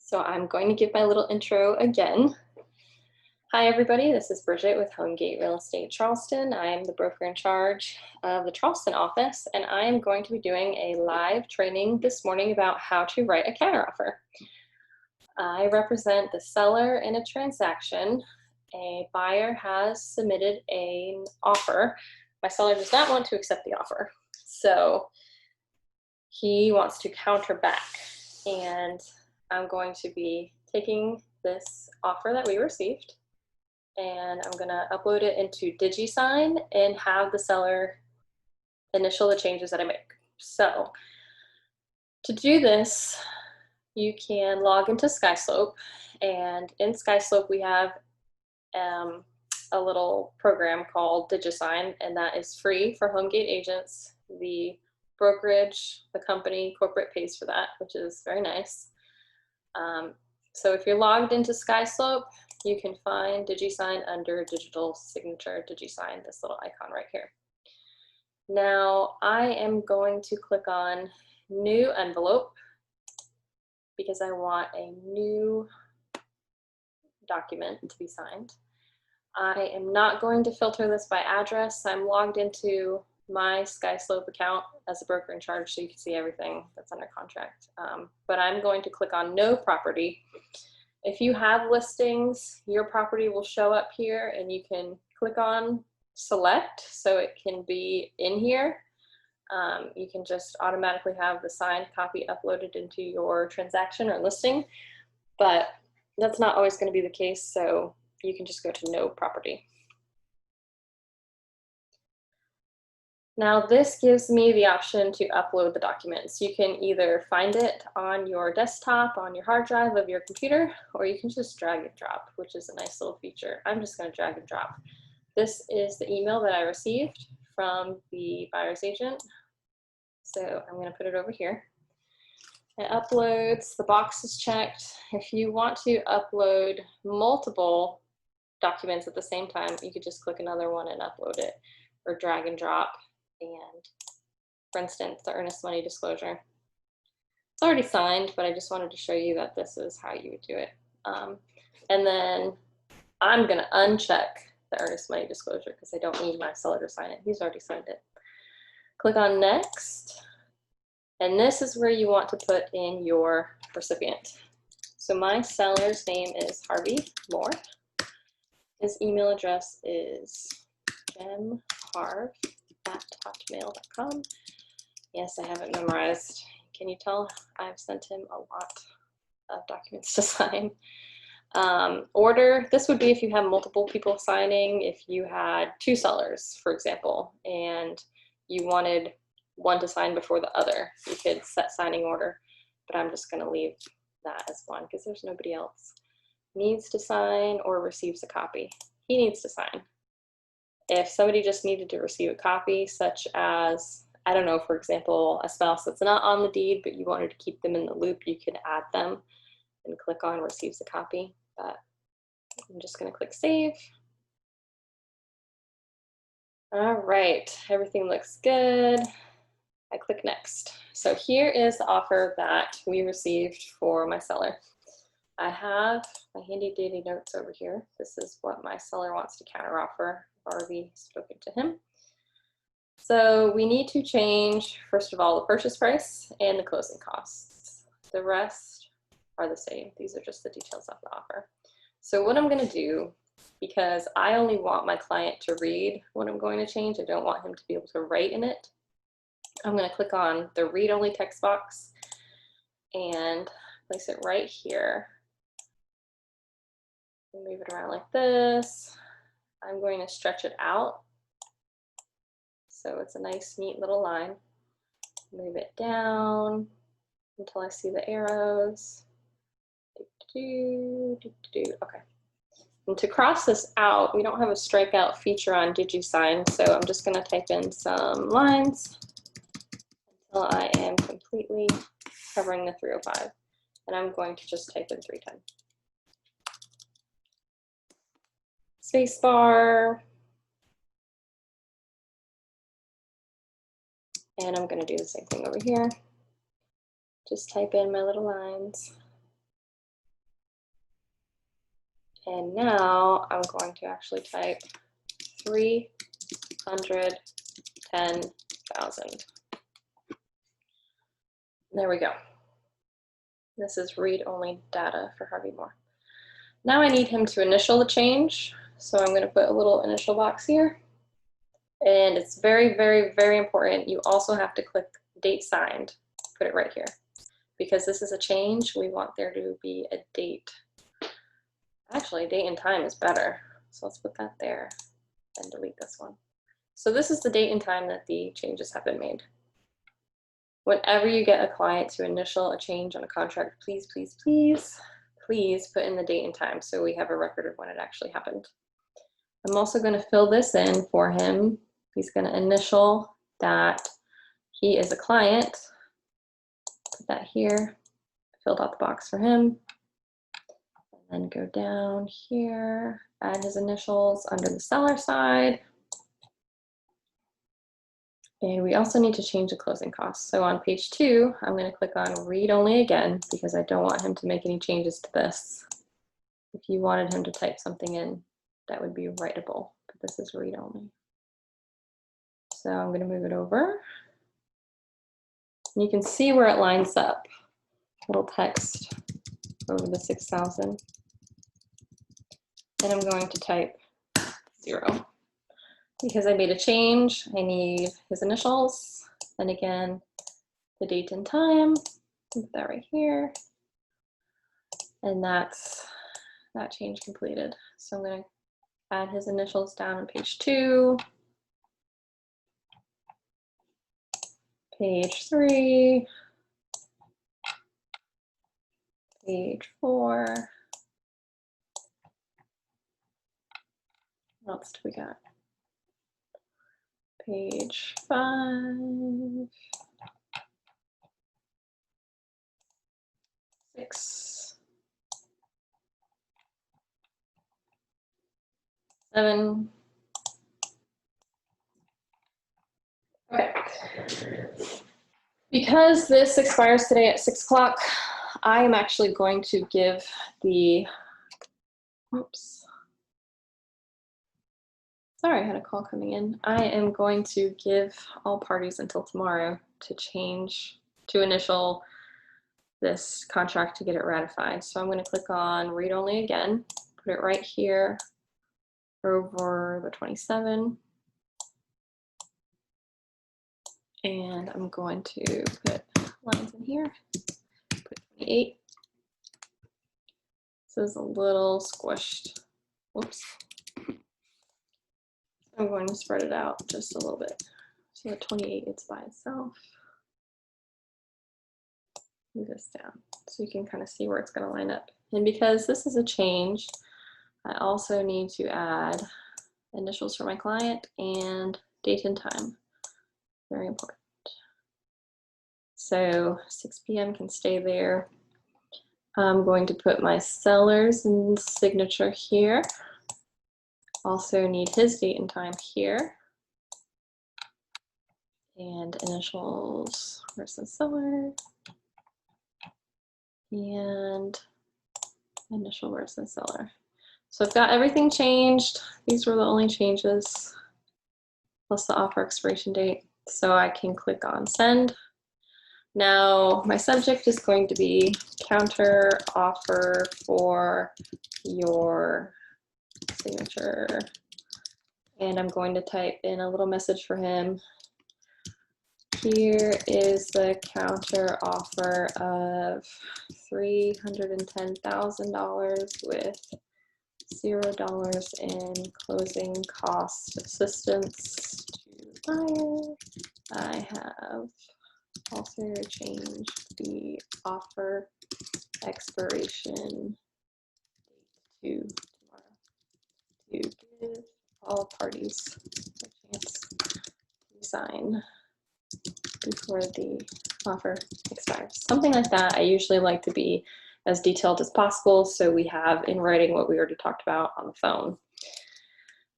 So I'm going to give my little intro again. Hi everybody, this is Bridget with Homegate Real Estate Charleston. I am the broker in charge of the Charleston office, and I am going to be doing a live training this morning about how to write a counteroffer. I represent the seller in a transaction. A buyer has submitted an offer. My seller does not want to accept the offer, so he wants to counter back, and I'm going to be taking this offer that we received and I'm gonna upload it into DigiSign and have the seller initial the changes that I make. So to do this, you can log into SkySlope, and in SkySlope we have a little program called DigiSign, and that is free for Homegate agents. The brokerage, the company, corporate pays for that, which is very nice. So if you're logged into SkySlope, you can find DigiSign under Digital Signature DigiSign, this little icon right here. Now I am going to click on New Envelope because I want a new document to be signed. I am not going to filter this by address. I'm logged into my SkySlope account as a broker in charge, so you can see everything that's under contract. But I'm going to click on No Property. If you have listings, your property will show up here, and you can click on Select so it can be in here. You can just automatically have the signed copy uploaded into your transaction or listing, but that's not always going to be the case, so you can just go to No Property. Now this gives me the option to upload the documents. You can either find it on your desktop, on your hard drive of your computer, or you can just drag and drop, which is a nice little feature. I'm just going to drag and drop. This is the email that I received from the buyer's agent. So I'm going to put it over here. It uploads, the box is checked. If you want to upload multiple documents at the same time, you could just click another one and upload it, or drag and drop. And for instance, the earnest money disclosure. It's already signed, but I just wanted to show you that this is how you would do it. And then I'm going to uncheck the earnest money disclosure because I don't need my seller to sign it. He's already signed it. Click on Next. And this is where you want to put in your recipient. So my seller's name is Harvey Moore. His email address is gemharv@hotmail.com. Yes, I have it memorized. Can you tell I've sent him a lot of documents to sign? Order, this would be if you have multiple people signing. If you had two sellers, for example, and you wanted one to sign before the other, you could set signing order, but I'm just going to leave that as one because there's nobody else needs to sign or receives a copy. He needs to sign. If somebody just needed to receive a copy, such as, I don't know, for example, a spouse that's not on the deed, but you wanted to keep them in the loop, you could add them and click on receives a copy. But I'm just going to click save. All right, everything looks good. I click next. So here is the offer that we received for my seller. I have my handy dandy notes over here. This is what my seller wants to counteroffer. I've already spoken to him. So we need to change, first of all, the purchase price and the closing costs. The rest are the same. These are just the details of the offer. So what I'm going to do, because I only want my client to read what I'm going to change, I don't want him to be able to write in it. I'm going to click on the read only text box and place it right here. Move it around like this. I'm going to stretch it out so it's a nice neat little line. Move it down until I see the arrows. Okay. And to cross this out, we don't have a strikeout feature on DigiSign, so I'm just going to type in some lines until I am completely covering the 305. And I'm going to just type in 310. Spacebar. And I'm going to do the same thing over here. Just type in my little lines. And now I'm going to actually type 310,000. There we go. This is read-only data for Harvey Moore. Now I need him to initial the change. So I'm going to put a little initial box here. And it's very, very, very important. You also have to click date signed. Put it right here. Because this is a change, we want there to be a date. Actually, date and time is better. So let's put that there and delete this one. So this is the date and time that the changes have been made. Whenever you get a client to initial a change on a contract, please, please, please, please put in the date and time so we have a record of when it actually happened. I'm also going to fill this in for him. He's going to initial that he is a client. Put that here. Filled out the box for him. And then go down here, add his initials under the seller side. And we also need to change the closing costs. So on page 2, I'm going to click on read only again because I don't want him to make any changes to this. If you wanted him to type something in, that would be writable, but this is read only. So I'm going to move it over. And you can see where it lines up. Little text over the 6,000. And I'm going to type 0. Because I made a change, I need his initials, and again, the date and time, put that right here, and that's that change completed. So I'm going to add his initials down on page 2, page 3, page 4, what else do we got? Page 5, 6, 7. Okay. Because this expires today at 6 o'clock, I am actually going to give the, oops. Sorry, I had a call coming in. I am going to give all parties until tomorrow to change, to initial this contract to get it ratified. So I'm going to click on read only again, put it right here over the 27. And I'm going to put lines in here, put 28. This is a little squished. Whoops. I'm going to spread it out just a little bit. So the 28 it's by itself. Move this down so you can kind of see where it's going to line up. And because this is a change, I also need to add initials for my client and date and time. Very important. So 6 p.m. can stay there. I'm going to put my seller's signature here. Also need his date and time here. And initials versus seller. And initial versus seller. So I've got everything changed. These were the only changes, plus the offer expiration date. So I can click on send. Now my subject is going to be counter offer for your signature. And I'm going to type in a little message for him. Here is the counter offer of $310,000 with $0 in closing cost assistance to buyer. I have also changed the offer expiration date to tomorrow to give all parties a chance to sign before the offer expires. Something like that. I usually like to be as detailed as possible so we have in writing what we already talked about on the phone.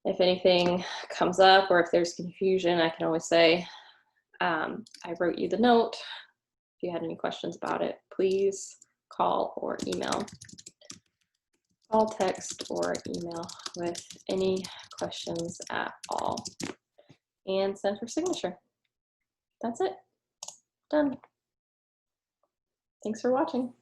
If anything comes up or if there's confusion, I can always say, I wrote you the note. If you had any questions about it, please call or email. Call, text, or email with any questions at all. And send for signature. That's it. Done. Thanks for watching.